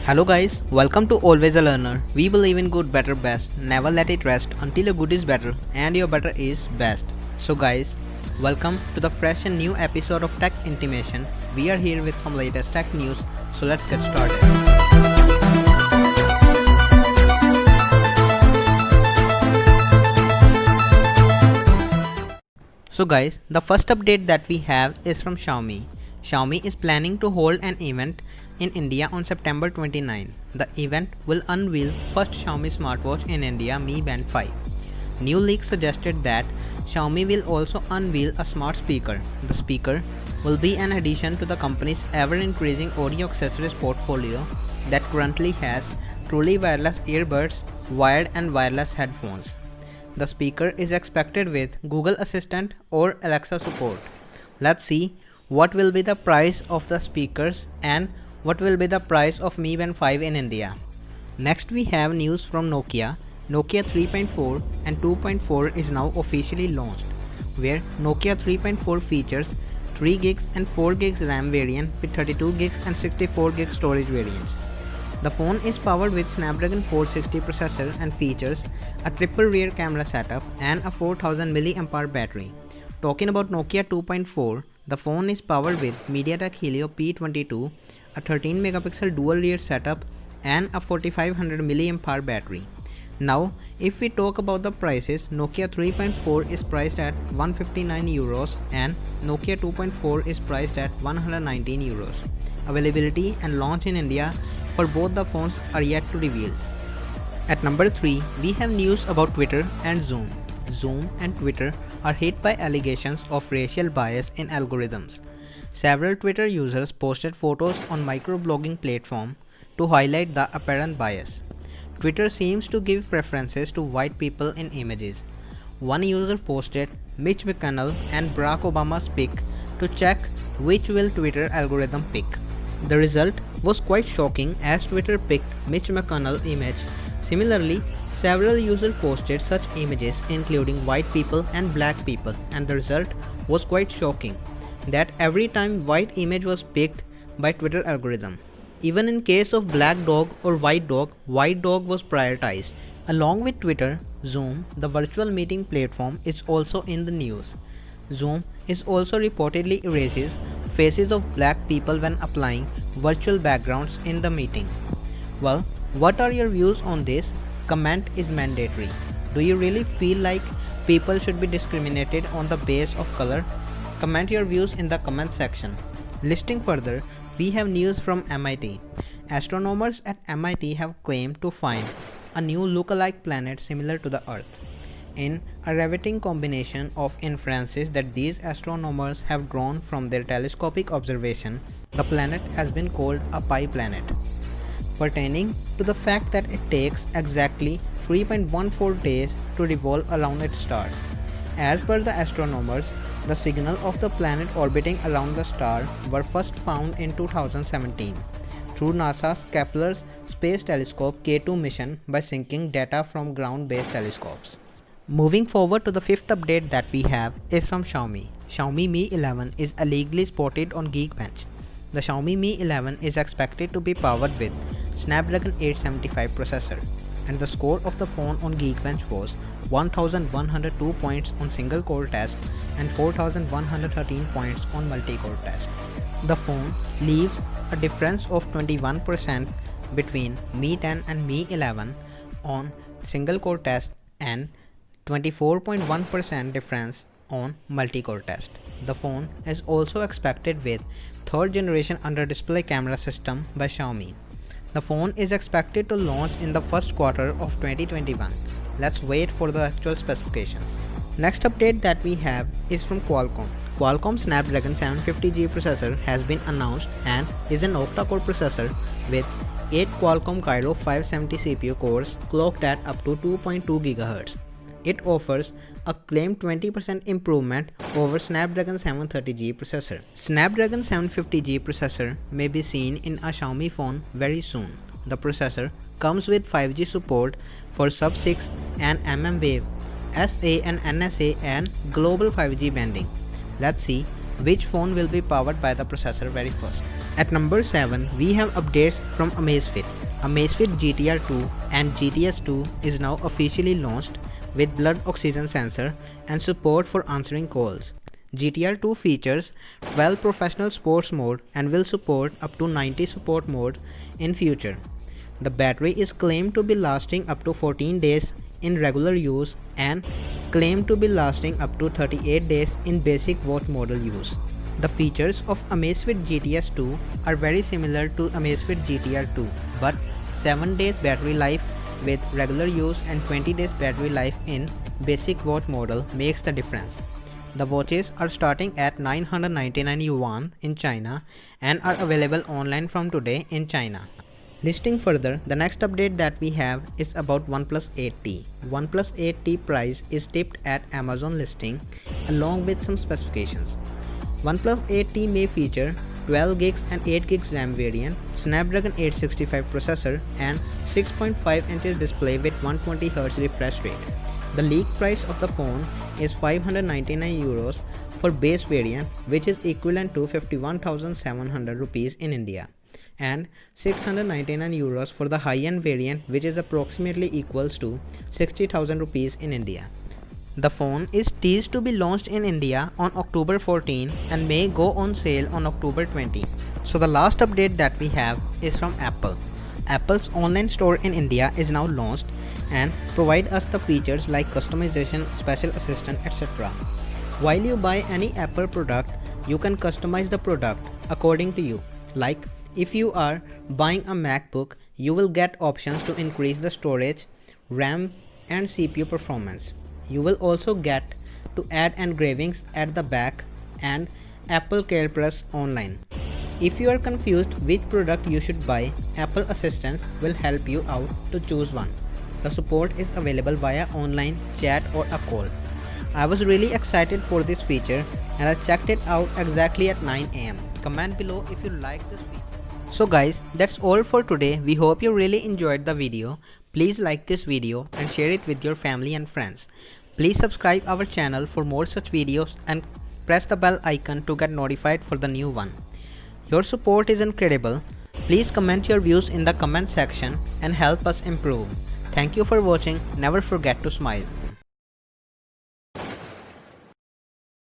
Hello guys, welcome to Always a Learner. We believe in good, better, best. Never let it rest until your good is better and your better is best. So guys, welcome to the fresh and new episode of Tech Intimation. We are here with some latest tech news, so let's get started. So guys, the first update that we have is from Xiaomi. Xiaomi is planning to hold an event in India on September 29. The event will unveil first Xiaomi smartwatch in India, Mi Band 5. New leaks suggested that Xiaomi will also unveil a smart speaker. The speaker will be an addition to the company's ever-increasing audio accessories portfolio that currently has truly wireless earbuds, wired and wireless headphones. The speaker is expected with Google Assistant or Alexa support. Let's see what will be the price of the speakers and what will be the price of Mi Band 5 in India. Next we have news from Nokia. Nokia 3.4 and 2.4 is now officially launched, where Nokia 3.4 features 3 gigs and 4 gigs RAM variant with 32 gigs and 64 gigs storage variants. The phone is powered with Snapdragon 460 processor and features a triple rear camera setup and a 4000 mAh battery. Talking about Nokia 2.4, the phone is powered with MediaTek Helio P22, a 13 megapixel dual rear setup and a 4500 mAh battery. Now, if we talk about the prices, Nokia 3.4 is priced at 159 euros and Nokia 2.4 is priced at 119 euros. Availability and launch in India for both the phones are yet to reveal. At number 3, we have news about Twitter and Zoom. Zoom and Twitter are hit by allegations of racial bias in algorithms. Several Twitter users posted photos on microblogging platform to highlight the apparent bias. Twitter seems to give preferences to white people in images. One user posted Mitch McConnell and Barack Obama's pic to check which will Twitter algorithm pick. The result was quite shocking as Twitter picked Mitch McConnell's image. Similarly, several users posted such images including white people and black people, and the result was quite shocking that every time white image was picked by Twitter algorithm. Even in case of black dog or white dog was prioritized. Along with Twitter, Zoom, the virtual meeting platform, is also in the news. Zoom is also reportedly erases faces of black people when applying virtual backgrounds in the meeting. Well, what are your views on this? Comment is mandatory. Do you really feel like people should be discriminated on the basis of color? Comment your views in the comment section. Listing further, we have news from MIT. Astronomers at MIT have claimed to find a new look-alike planet similar to the Earth. In a riveting combination of inferences that these astronomers have drawn from their telescopic observation, the planet has been called a pi planet, pertaining to the fact that it takes exactly 3.14 days to revolve around its star. As per the astronomers, the signal of the planet orbiting around the star were first found in 2017 through NASA's Kepler's Space Telescope K2 mission by syncing data from ground-based telescopes. Moving forward to the fifth update that we have is from Xiaomi. Xiaomi Mi 11 is allegedly spotted on Geekbench. The Xiaomi Mi 11 is expected to be powered with Snapdragon 875 processor, and the score of the phone on Geekbench was 1102 points on single core test and 4113 points on multi-core test. The phone leaves a difference of 21% between Mi 10 and Mi 11 on single core test and 24.1% difference on multi-core test. The phone is also expected with third generation under display camera system by Xiaomi. The phone is expected to launch in the first quarter of 2021. Let's wait for the actual specifications. Next update that we have is from Qualcomm. Qualcomm Snapdragon 750G processor has been announced and is an octa-core processor with 8 Qualcomm Kryo 570 CPU cores clocked at up to 2.2 GHz. It offers a claimed 20% improvement over Snapdragon 730G processor. Snapdragon 750G processor may be seen in a Xiaomi phone very soon. The processor comes with 5G support for sub-6 and mmWave, SA and NSA and global 5G banding. Let's see which phone will be powered by the processor very first. At number 7, we have updates from Amazfit. Amazfit GTR 2 and GTS 2 is now officially launched with blood oxygen sensor and support for answering calls. GTR 2 features 12 professional sports mode and will support up to 90 support mode in future. The battery is claimed to be lasting up to 14 days in regular use and claimed to be lasting up to 38 days in basic watch model use. The features of Amazfit GTS 2 are very similar to Amazfit GTR 2, but 7 days battery life with regular use and 20 days battery life in basic watch model makes the difference. The watches are starting at 999 yuan in China and are available online from today in China. Listing further, the next update that we have is about OnePlus 8T. OnePlus 8T price is tipped at Amazon listing along with some specifications. OnePlus 8T may feature 12 gigs and 8 gigs RAM variant, Snapdragon 865 processor and 6.5 inches display with 120Hz refresh rate. The leak price of the phone is 599 euros for base variant, which is equivalent to 51,700 rupees in India, and 699 euros for the high-end variant, which is approximately equals to 60,000 rupees in India. The phone is teased to be launched in India on October 14 and may go on sale on October 20. So the last update that we have is from Apple. Apple's online store in India is now launched and provide us the features like customization, special assistant, etc. While you buy any Apple product, you can customize the product according to you. Like if you are buying a MacBook, you will get options to increase the storage, RAM and CPU performance. You will also get to add engravings at the back and Apple CarePlus online. If you are confused which product you should buy, Apple Assistance will help you out to choose one. The support is available via online, chat or a call. I was really excited for this feature and I checked it out exactly at 9 am. Comment below if you like this video. So guys, that's all for today. We hope you really enjoyed the video. Please like this video and share it with your family and friends. Please subscribe our channel for more such videos and press the bell icon to get notified for the new one. Your support is incredible. Please comment your views in the comment section and help us improve. Thank you for watching. Never forget to smile.